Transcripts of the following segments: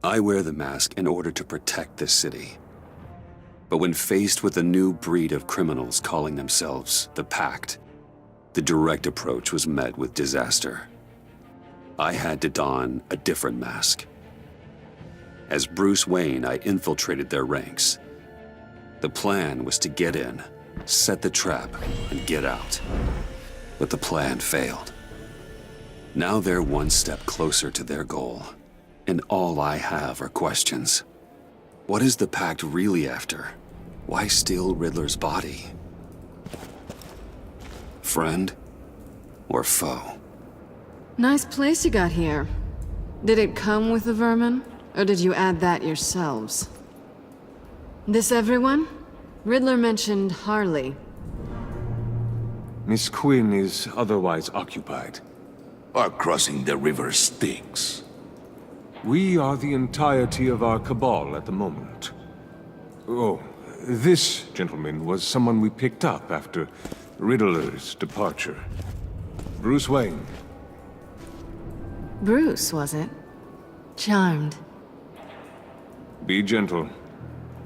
I wear the mask in order to protect this city. But when faced with a new breed of criminals calling themselves the Pact, the direct approach was met with disaster. I had to don a different mask. As Bruce Wayne, I infiltrated their ranks. The plan was to get in, set the trap, and get out. But the plan failed. Now they're one step closer to their goal, and all I have are questions. What is the Pact really after? Why steal Riddler's body? Friend or foe? Nice place you got here. Did it come with the vermin, or did you add that yourselves? This everyone? Riddler mentioned Harley. Miss Quinn is otherwise occupied. Are crossing the river Styx. We are the entirety of our cabal at the moment. Oh, this gentleman was someone we picked up after Riddler's departure. Bruce Wayne. Bruce, was it? Charmed. Be gentle.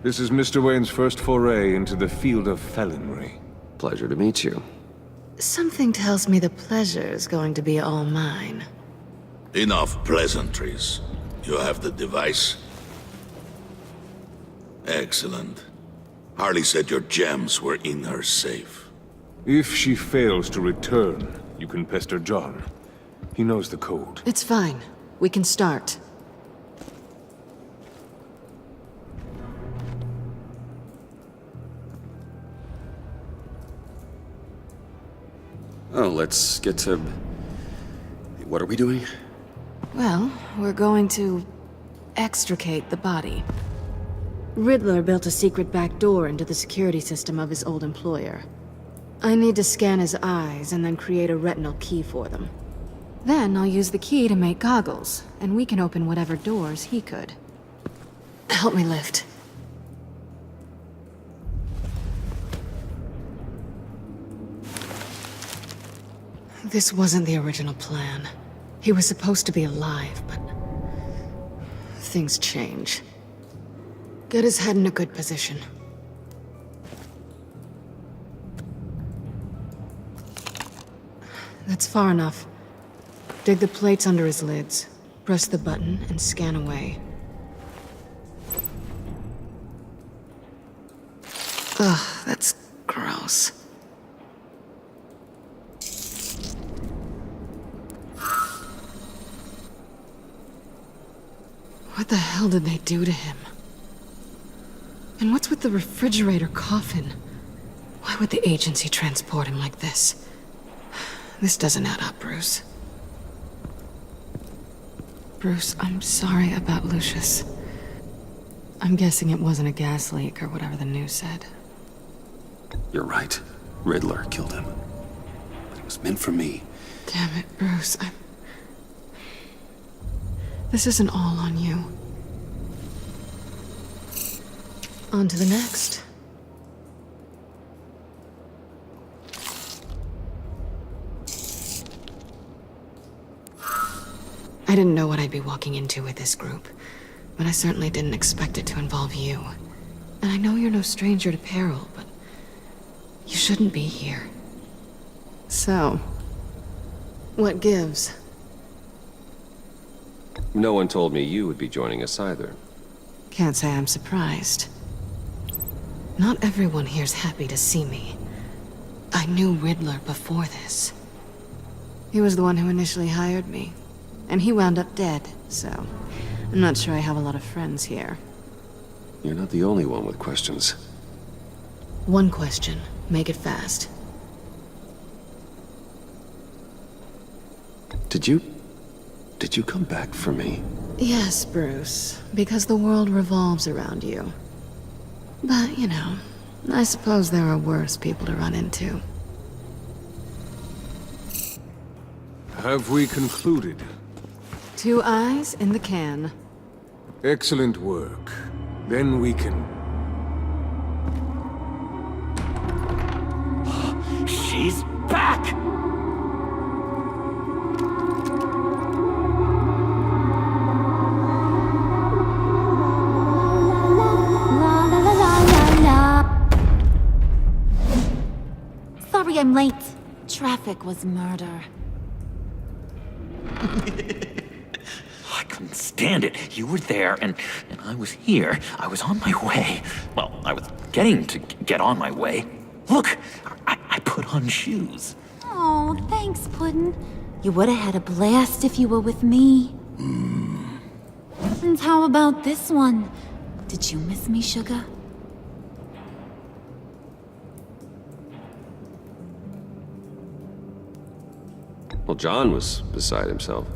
This is Mr. Wayne's first foray into the field of felonry. Pleasure to meet you. Something tells me the pleasure is going to be all mine. Enough pleasantries. You have the device? Excellent. Harley said your gems were in her safe. If she fails to return, you can pester John. He knows the code. It's fine. We can start. Oh, let's get to... What are we doing? Well, we're going to extricate the body. Riddler built a secret back door into the security system of his old employer. I need to scan his eyes and then create a retinal key for them. Then I'll use the key to make goggles, and we can open whatever doors he could. Help me lift. This wasn't the original plan. He was supposed to be alive, but... things change. Get his head in a good position. That's far enough. Dig the plates under his lids, press the button, and scan away. Ugh, that's gross. What the hell did they do to him? And what's with the refrigerator coffin? Why would the agency transport him like this? This doesn't add up, Bruce. Bruce, I'm sorry about Lucius. I'm guessing it wasn't a gas leak or whatever the news said. You're right. Riddler killed him. But it was meant for me. Damn it, Bruce. This isn't all on you. On to the next. I didn't know what I'd be walking into with this group, but I certainly didn't expect it to involve you. And I know you're no stranger to peril, but you shouldn't be here. So, what gives? No one told me you would be joining us either. Can't say I'm surprised. Not everyone here's happy to see me. I knew Riddler before this. He was the one who initially hired me. And he wound up dead, so I'm not sure I have a lot of friends here. You're not the only one with questions. One question. Make it fast. Did you come back for me? Yes, Bruce. Because the world revolves around you. But, you know, I suppose there are worse people to run into. Have we concluded? 2 eyes in the can. Excellent work. Then we can... She's back! I'm late. Traffic was murder. I couldn't stand it. You were there, and I was here. I was on my way. Well, I was getting to get on my way. Look, I put on shoes. Oh, thanks, Puddin'. You would have had a blast if you were with me. And how about this one? Did you miss me, Sugar? Well, John was beside himself.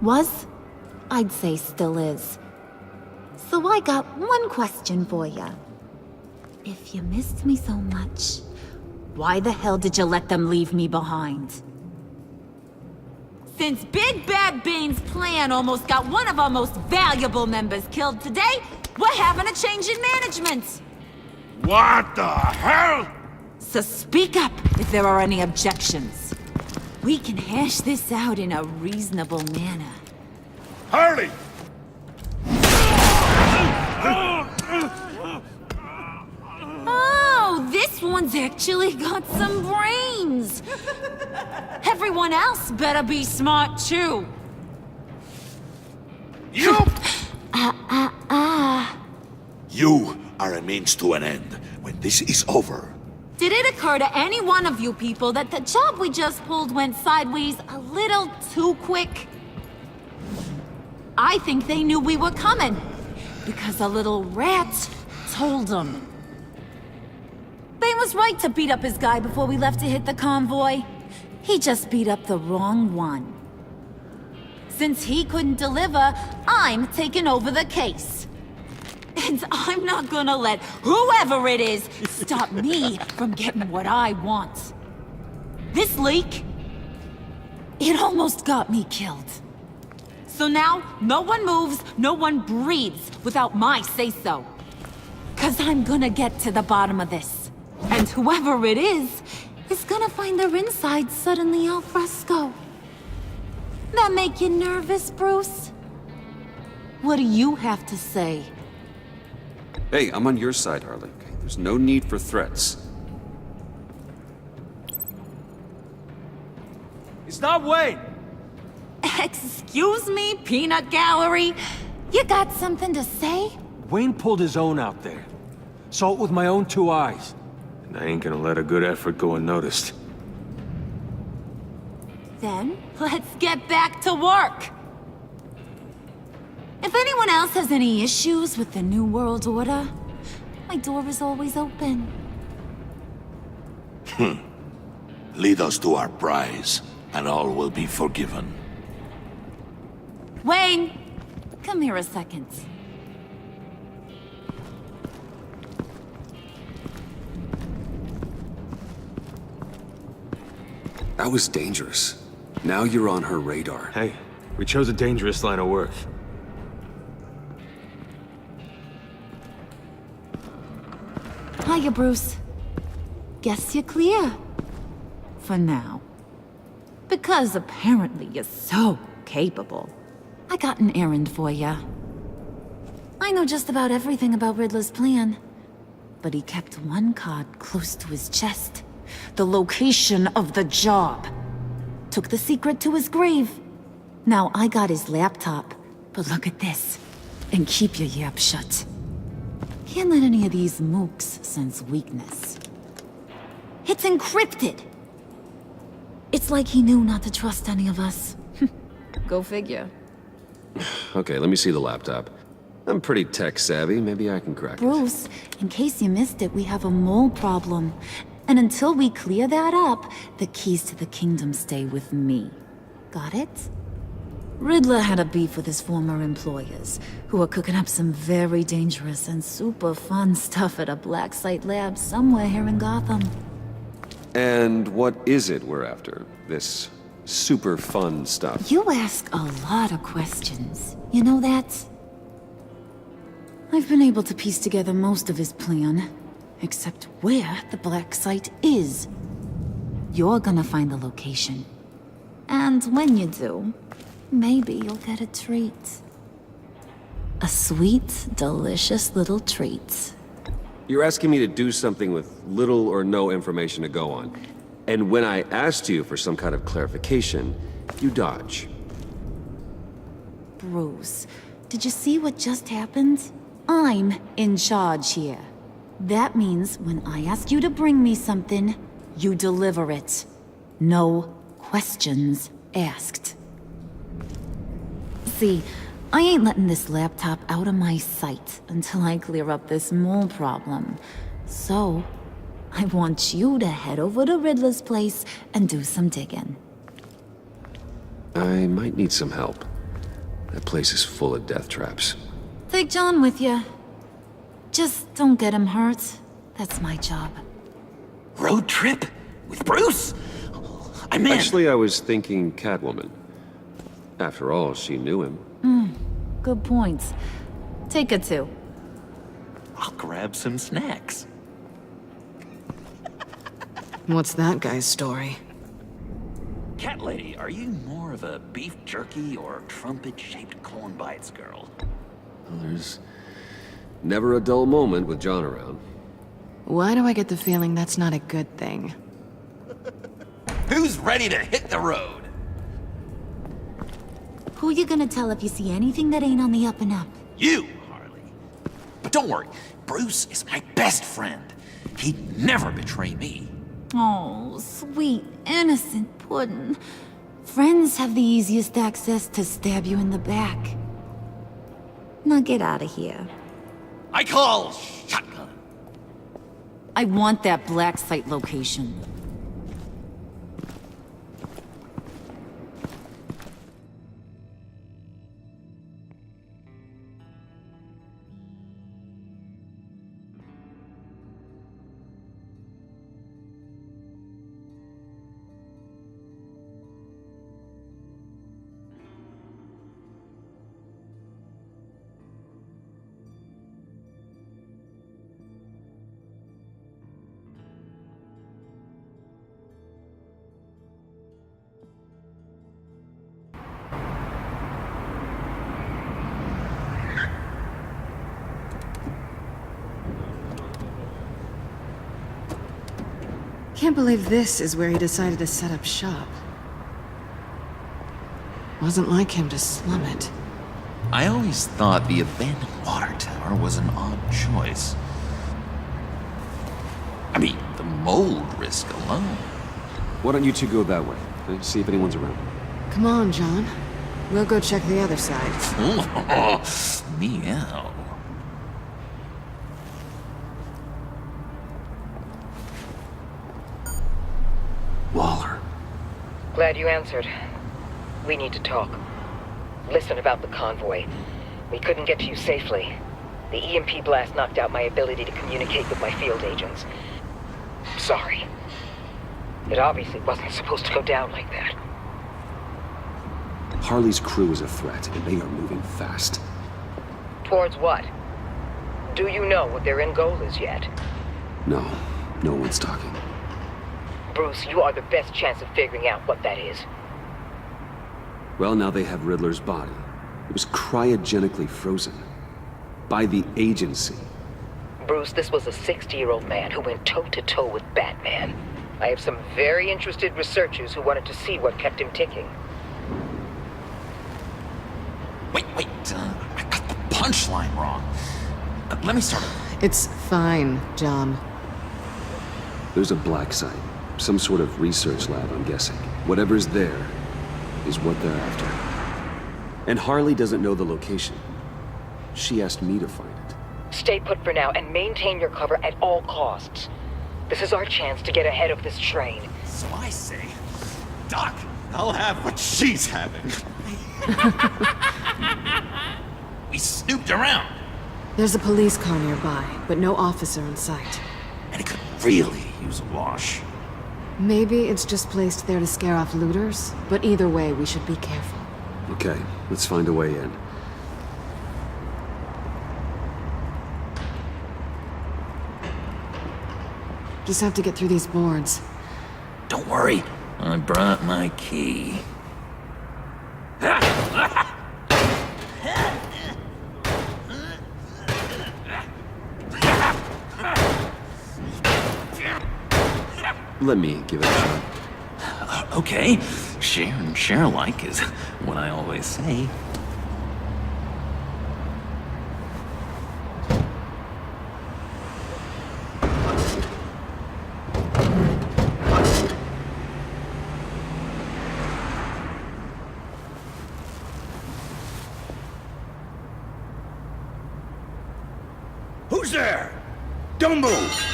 Was? I'd say still is. So I got one question for ya. If you missed me so much, why the hell did you let them leave me behind? Since Big Bad Bane's plan almost got one of our most valuable members killed today, we're having a change in management. What the hell? So speak up if there are any objections. We can hash this out in a reasonable manner. Harley! Oh, this one's actually got some brains. Everyone else better be smart too. You! You are a means to an end. When this is over, Did it occur to any one of you people that the job we just pulled went sideways a little too quick? I think they knew we were coming, because a little rat told them. Bane was right to beat up his guy before we left to hit the convoy. He just beat up the wrong one. Since he couldn't deliver, I'm taking over the case. And I'm not gonna let whoever it is stop me from getting what I want. This leak, it almost got me killed. So now, no one moves, no one breathes without my say-so. 'Cause I'm gonna get to the bottom of this. And whoever it is gonna find their insides suddenly al fresco. That make you nervous, Bruce? What do you have to say? Hey, I'm on your side, Harley. Okay? There's no need for threats. It's not Wayne! Excuse me, peanut gallery? You got something to say? Wayne pulled his own out there. Saw it with my own two eyes. And I ain't gonna let a good effort go unnoticed. Then, let's get back to work. If anyone else has any issues with the New World Order, my door is always open. lead us to our prize, and all will be forgiven. Wayne, come here a second. That was dangerous. Now you're on her radar. Hey, we chose a dangerous line of work. Hiya, Bruce. Guess you're clear. For now. Because apparently you're so capable. I got an errand for ya. I know just about everything about Riddler's plan. But he kept one card close to his chest. The location of the job. Took the secret to his grave. Now I got his laptop. But look at this. And keep your yap shut. Can't let any of these mooks sense weakness. It's encrypted! It's like he knew not to trust any of us. Go figure. Okay, let me see the laptop. I'm pretty tech savvy. Maybe I can crack it. Bruce, in case you missed it, we have a mole problem. And until we clear that up, the keys to the kingdom stay with me. Got it? Riddler had a beef with his former employers, who were cooking up some very dangerous and super fun stuff at a black site lab somewhere here in Gotham. And what is it we're after? This super fun stuff? You ask a lot of questions. You know that? I've been able to piece together most of his plan, except where the black site is. You're gonna find the location. And when you do, maybe you'll get a treat. A sweet, delicious little treat. You're asking me to do something with little or no information to go on. And when I asked you for some kind of clarification, you dodge. Bruce, did you see what just happened? I'm in charge here. That means when I ask you to bring me something, you deliver it. No questions asked. See, I ain't letting this laptop out of my sight until I clear up this mole problem. So, I want you to head over to Riddler's place and do some digging. I might need some help. That place is full of death traps. Take John with you. Just don't get him hurt. That's my job. Road trip? With Bruce? I'm in. Actually, I was thinking Catwoman. After all, she knew him. Good points. Take her too. I'll grab some snacks. What's that guy's story? Cat lady, are you more of a beef jerky or trumpet-shaped corn bites girl? Well, there's never a dull moment with John around. Why do I get the feeling that's not a good thing? Who's ready to hit the road? Who you gonna tell if you see anything that ain't on the up and up? You, Harley. But don't worry, Bruce is my best friend. He'd never betray me. Oh, sweet, innocent puddin'. Friends have the easiest access to stab you in the back. Now get out of here. I call shotgun. I want that black site location. Can't believe this is where he decided to set up shop. Wasn't like him to slum it. I always thought the abandoned water tower was an odd choice. I mean, the mold risk alone. Why don't you two go that way? See if anyone's around. Come on, John. We'll go check the other side. Meow. Waller. Glad you answered. We need to talk. Listen about the convoy. We couldn't get to you safely. The EMP blast knocked out my ability to communicate with my field agents. Sorry. It obviously wasn't supposed to go down like that. Harley's crew is a threat, and they are moving fast. Towards what? Do you know what their end goal is yet? No, no one's talking. Bruce, you are the best chance of figuring out what that is. Well, now they have Riddler's body. It was cryogenically frozen. By the agency. Bruce, this was a 60-year-old man who went toe-to-toe with Batman. I have some very interested researchers who wanted to see what kept him ticking. Wait, I got the punchline wrong. Let me start over. It's fine, John. There's a black site. Some sort of research lab, I'm guessing. Whatever's there is what they're after. And Harley doesn't know the location. She asked me to find it. Stay put for now and maintain your cover at all costs. This is our chance to get ahead of this train. So I say, Doc, I'll have what she's having. We snooped around. There's a police car nearby, but no officer in sight. And it could really use a wash. Maybe it's just placed there to scare off looters, but either way, we should be careful. Okay, let's find a way in. Just have to get through these boards. Don't worry, I brought my key. Let me give it a shot. Okay, share and share alike is what I always say. Who's there? Don't move!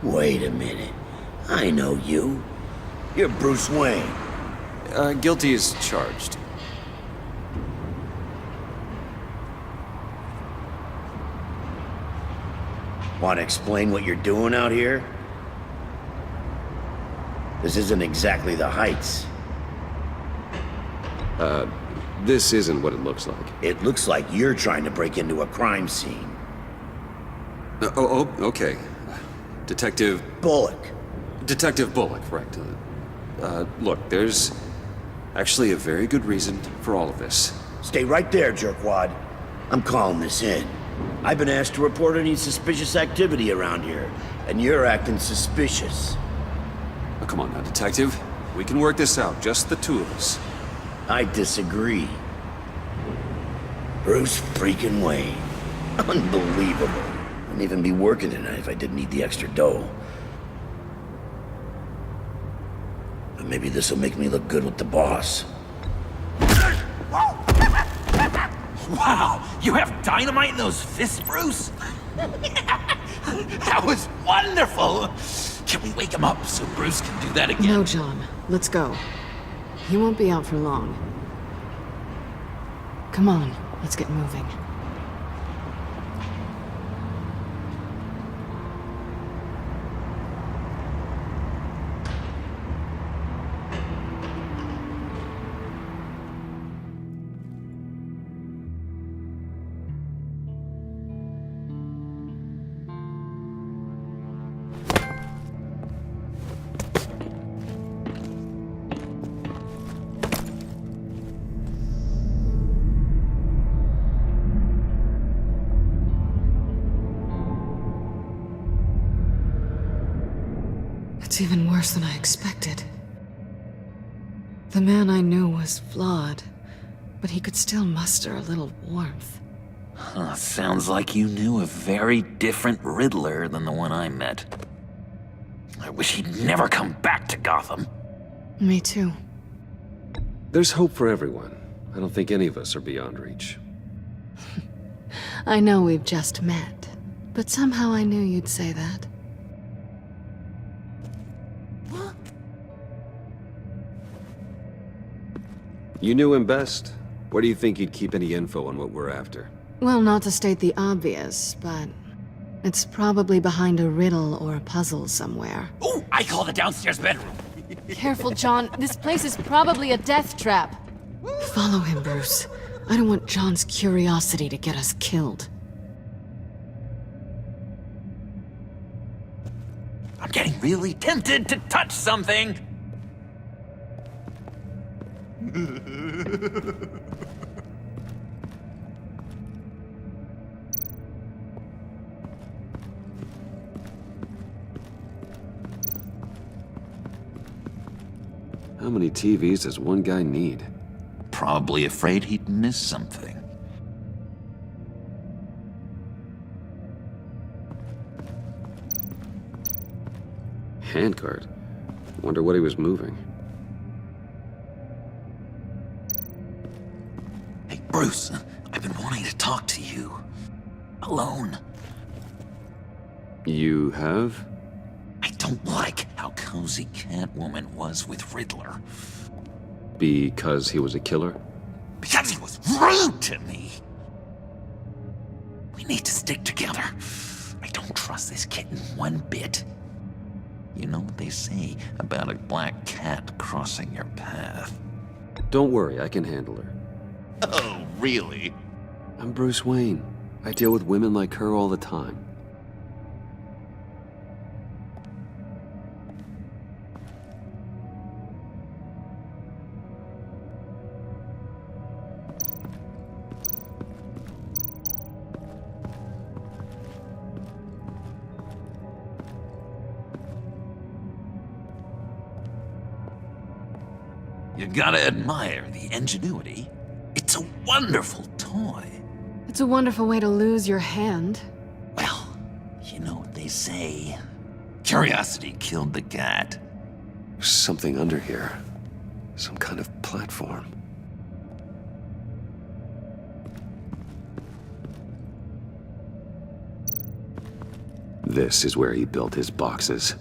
Wait a minute. I know you. You're Bruce Wayne. Guilty as charged. Want to explain what you're doing out here? This isn't exactly the Heights. This isn't what it looks like. It looks like you're trying to break into a crime scene. Okay. Detective Bullock. Bullock, correct. Look, there's actually a very good reason for all of this. Stay right there, jerkwad. I'm calling this in. I've been asked to report any suspicious activity around here, and you're acting suspicious. Oh, come on now, Detective. We can work this out, just the two of us. I disagree. Bruce freaking Wayne. Unbelievable. Wouldn't even be working tonight if I didn't need the extra dough. But maybe this'll make me look good with the boss. Wow, you have dynamite in those fists, Bruce? That was wonderful! Can we wake him up so Bruce can do that again? No, John. Let's go. He won't be out for long. Come on, let's get moving. It's even worse than I expected. The man I knew was flawed, but he could still muster a little warmth. Huh, sounds like you knew a very different Riddler than the one I met. I wish he'd never come back to Gotham. Me too. There's hope for everyone. I don't think any of us are beyond reach. I know we've just met, but somehow I knew you'd say that. You knew him best. Where do you think he'd keep any info on what we're after? Well, not to state the obvious, but it's probably behind a riddle or a puzzle somewhere. Oh, I call the downstairs bedroom. Careful, John. This place is probably a death trap. Follow him, Bruce. I don't want John's curiosity to get us killed. I'm getting really tempted to touch something. How many TVs does one guy need? Probably afraid he'd miss something. Handcart. Wonder what he was moving. Hey, Bruce, I've been wanting to talk to you. Alone. You have? I don't like how cozy Catwoman was with Riddler. Because he was a killer? Because he was rude to me! We need to stick together. I don't trust this kitten one bit. You know what they say about a black cat crossing your path? Don't worry, I can handle her. Oh, really? I'm Bruce Wayne. I deal with women like her all the time. You gotta admire the ingenuity. It's a wonderful toy. It's a wonderful way to lose your hand. Well, you know what they say. Curiosity killed the cat. There's something under here. Some kind of platform. This is where he built his boxes.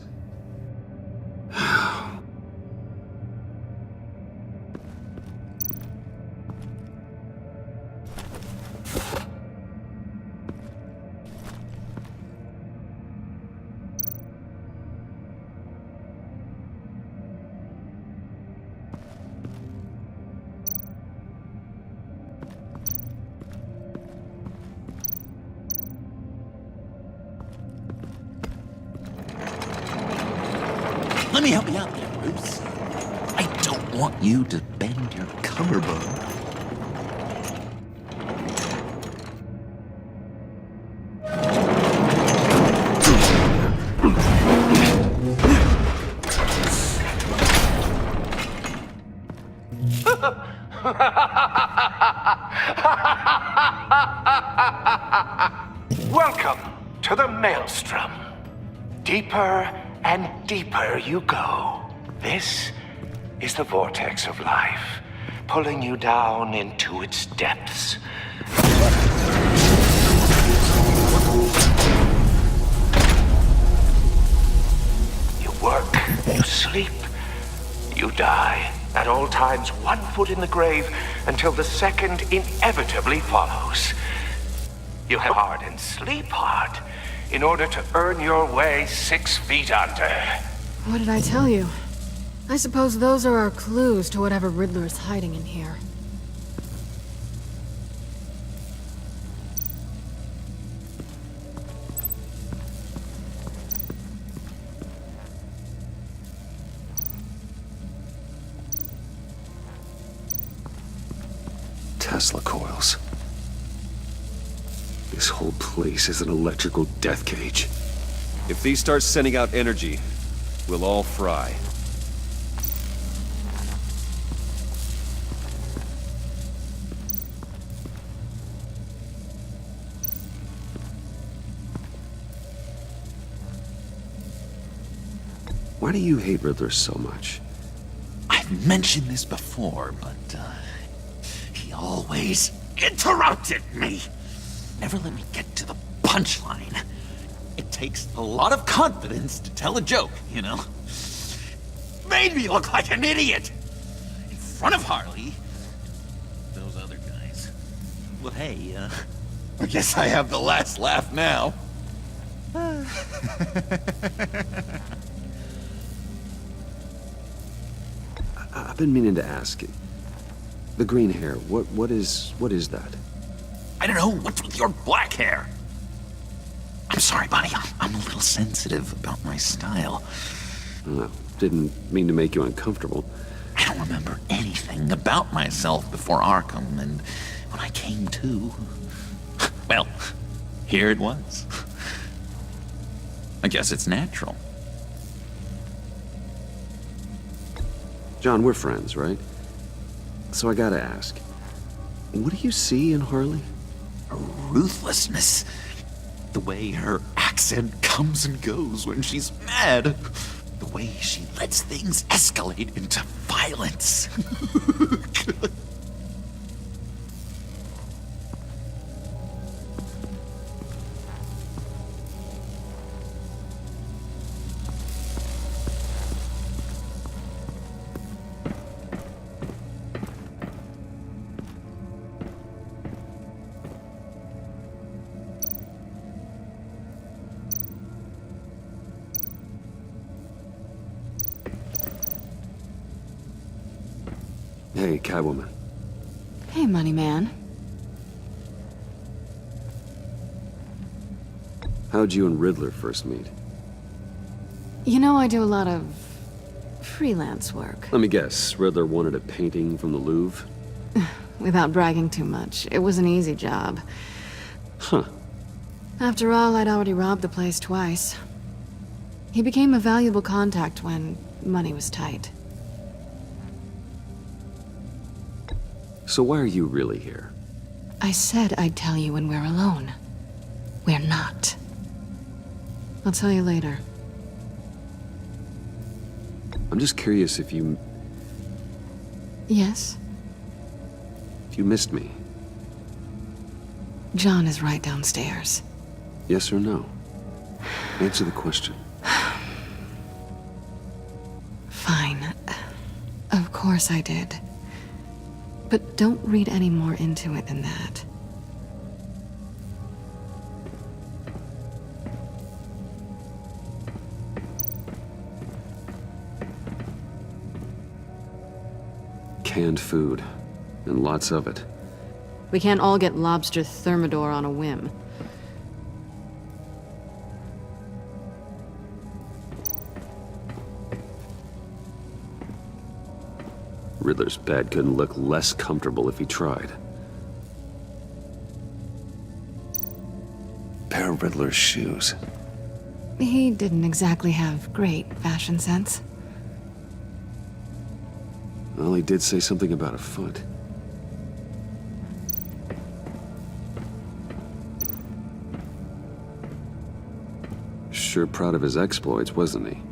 Let me help you out there, Bruce. I don't want you to bend your collarbone. Welcome to the Maelstrom. Deeper and deeper you go. This is the vortex of life, pulling you down into its depths. You work, you sleep, you die. At all times, 1 foot in the grave until the second inevitably follows. You have hard and sleep hard in order to earn your way 6 feet under. What did I tell you? I suppose those are our clues to whatever Riddler is hiding in here. Tesla coils. This whole place is an electrical death cage. If these start sending out energy, we'll all fry. Why do you hate Riddler so much? I've mentioned this before, but, he always interrupted me. Never let me get to the punchline. It takes a lot of confidence to tell a joke, you know? Made me look like an idiot! In front of Harley. Those other guys. Well, hey, I guess I have the last laugh now. I've been meaning to ask. The green hair, what is that? I don't know, what's with your black hair? I'm sorry, buddy, I'm a little sensitive about my style. Didn't mean to make you uncomfortable. I don't remember anything about myself before Arkham, and when I came to, well, here it was. I guess it's natural. John, we're friends, right? So I gotta ask, what do you see in Harley? Her ruthlessness. The way her accent comes and goes when she's mad. The way she lets things escalate into violence. Hey, Catwoman. Hey, Money Man. How'd you and Riddler first meet? You know I do a lot of freelance work. Let me guess, Riddler wanted a painting from the Louvre? Without bragging too much, it was an easy job. Huh. After all, I'd already robbed the place twice. He became a valuable contact when money was tight. So why are you really here? I said I'd tell you when we're alone. We're not. I'll tell you later. I'm just curious if you Yes? missed me. John is right downstairs. Yes or no? Answer the question. Fine. Of course I did. But don't read any more into it than that. Canned food. And lots of it. We can't all get lobster thermidor on a whim. Riddler's bed couldn't look less comfortable if he tried. Pair of Riddler's shoes. He didn't exactly have great fashion sense. Well, he did say something about a foot. Sure proud of his exploits, wasn't he?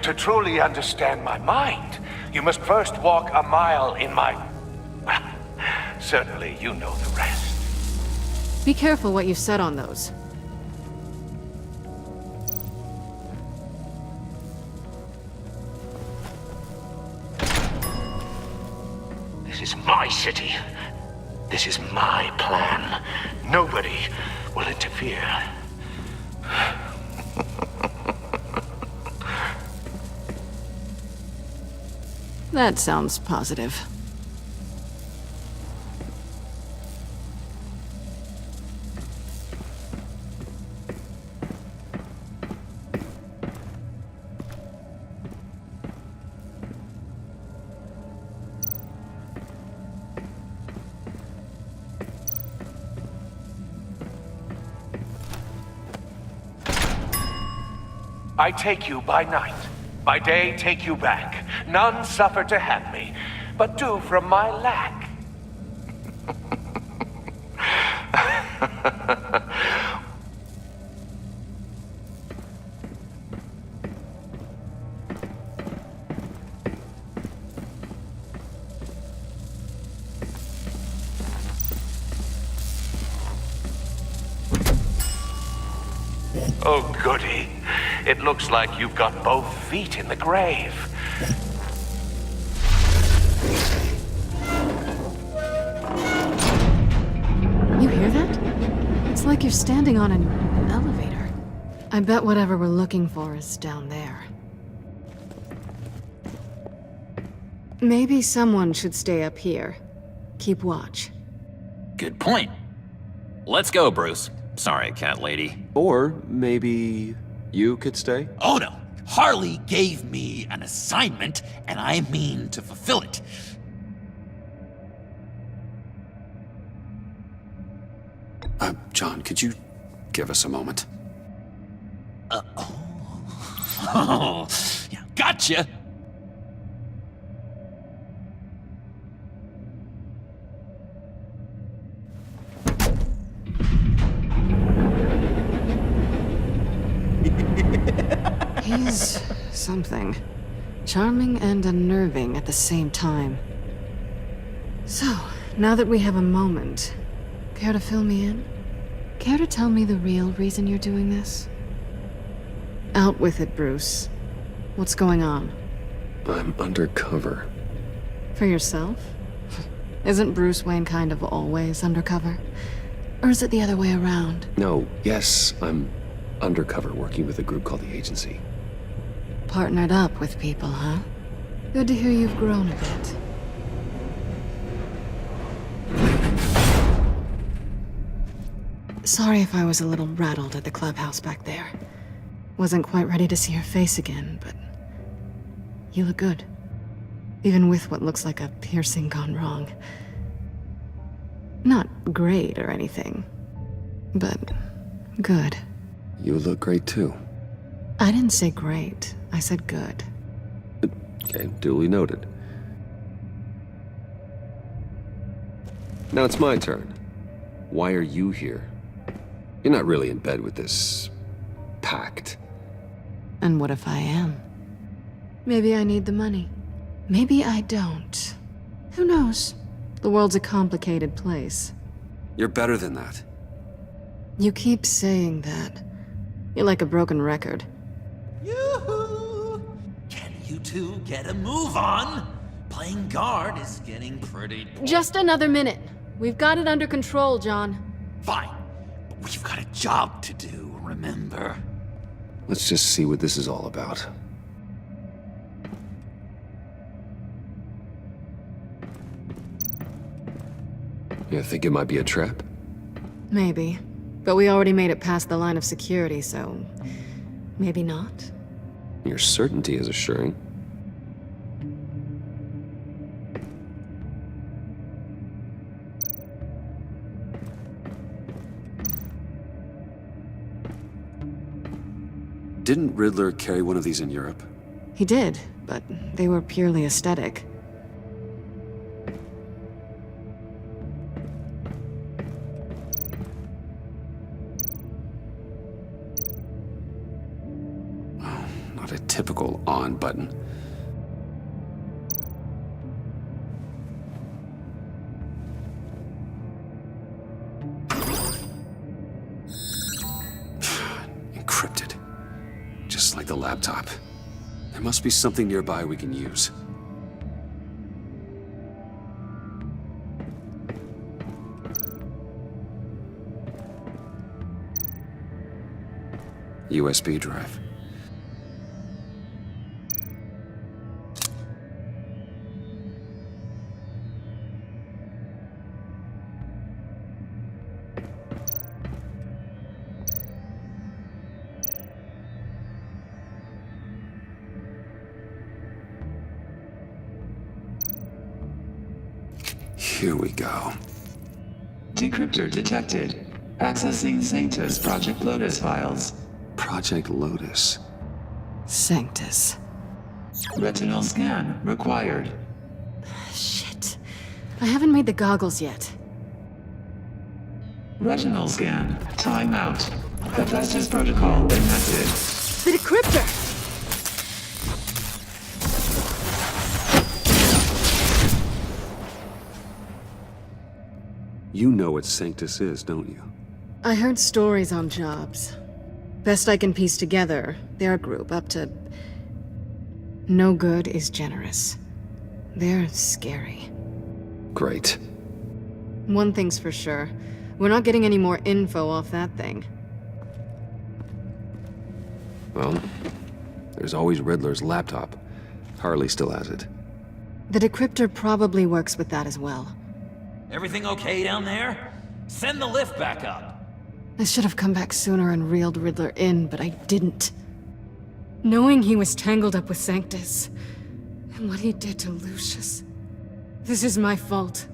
To truly understand my mind, you must first walk a mile in my... Well, certainly you know the rest. Be careful what you said on those. This is my city. This is my plan. Nobody will interfere. That sounds positive. I take you by night. By day, take you back. None suffer to have me, but do from my lack. Oh, goody. It looks like you've got both feet in the grave. You hear that? It's like you're standing on an elevator. I bet whatever we're looking for is down there. Maybe someone should stay up here. Keep watch. Good point. Let's go, Bruce. Sorry, cat lady. Or maybe you could stay? Oh no! Harley gave me an assignment, and I mean to fulfill it. John, could you give us a moment? Oh, yeah, gotcha! He's something. Charming and unnerving at the same time. So, now that we have a moment, care to fill me in? Care to tell me the real reason you're doing this? Out with it, Bruce. What's going on? I'm undercover. For yourself? Isn't Bruce Wayne kind of always undercover? Or is it the other way around? No, yes, I'm undercover working with a group called the Agency. Partnered up with people, huh? Good to hear you've grown a bit. Sorry if I was a little rattled at the clubhouse back there. Wasn't quite ready to see your face again, but you look good. Even with what looks like a piercing gone wrong. Not great or anything, but good. You look great too. I didn't say great, I said good. Okay, duly noted. Now it's my turn. Why are you here? You're not really in bed with this pact. And what if I am? Maybe I need the money. Maybe I don't. Who knows? The world's a complicated place. You're better than that. You keep saying that. You're like a broken record. Yoo-hoo! Can you two get a move on? Playing guard is getting pretty... Just another minute. We've got it under control, John. Fine. But we've got a job to do, remember? Let's just see what this is all about. You think it might be a trap? Maybe. But we already made it past the line of security, so... maybe not? Your certainty is assuring. Didn't Riddler carry one of these in Europe? He did, but they were purely aesthetic. Not a typical on button. Encrypted. Just like the laptop. There must be something nearby we can use. USB drive. Here we go. Decryptor detected. Accessing Sanctus Project Lotus files. Project Lotus. Sanctus. Retinal scan required. Shit. I haven't made the goggles yet. Retinal scan. Timeout. Hephaestus protocol enacted. The decryptor! You know what Sanctus is, don't you? I heard stories on jobs. Best I can piece together, their group up to... no good is generous. They're scary. Great. One thing's for sure. We're not getting any more info off that thing. Well, there's always Riddler's laptop. Harley still has it. The decryptor probably works with that as well. Everything okay down there? Send the lift back up. I should have come back sooner and reeled Riddler in, but I didn't. Knowing he was tangled up with Sanctus, and what he did to Lucius. This is my fault.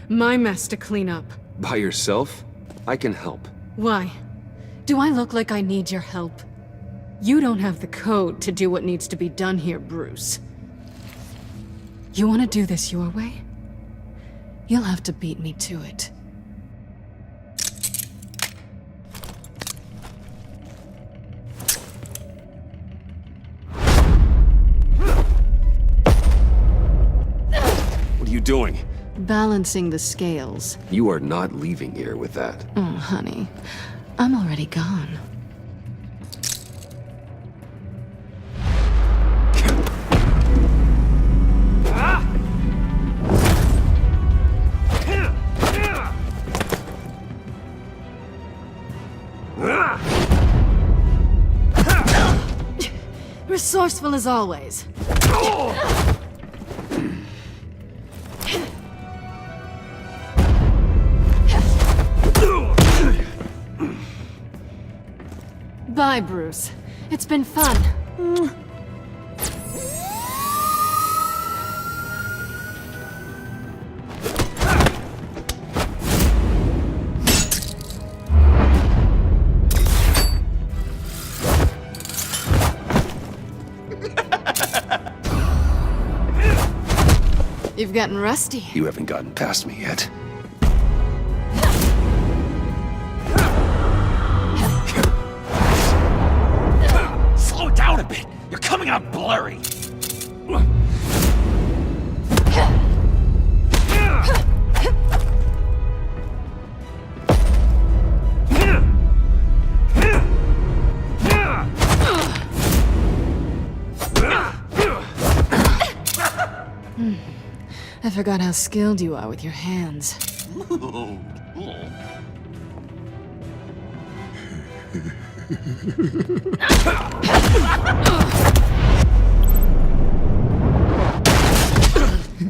My mess to clean up. By yourself? I can help. Why? Do I look like I need your help? You don't have the code to do what needs to be done here, Bruce. You want to do this your way? You'll have to beat me to it. What are you doing? Balancing the scales. You are not leaving here with that. Oh, honey. I'm already gone. Forceful as always. Bye, Bruce. It's been fun. You've gotten rusty. You haven't gotten past me yet. Slow down a bit. You're coming out blurry. I forgot how skilled you are with your hands.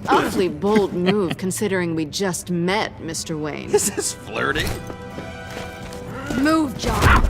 Awfully bold move, considering we just met, Mr. Wayne. This is flirting. Move, John.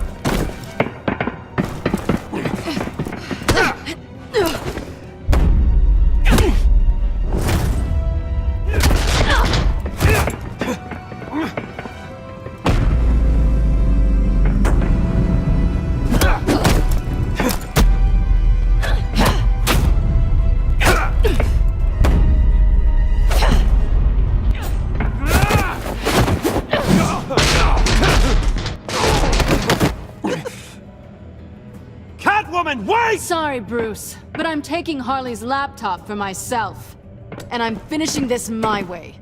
Sorry, Bruce, but I'm taking Harley's laptop for myself. And I'm finishing this my way.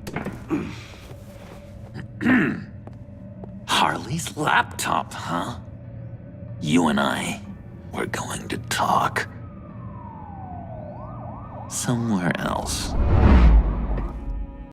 Harley's laptop, huh? You and I, we're going to talk. Somewhere else.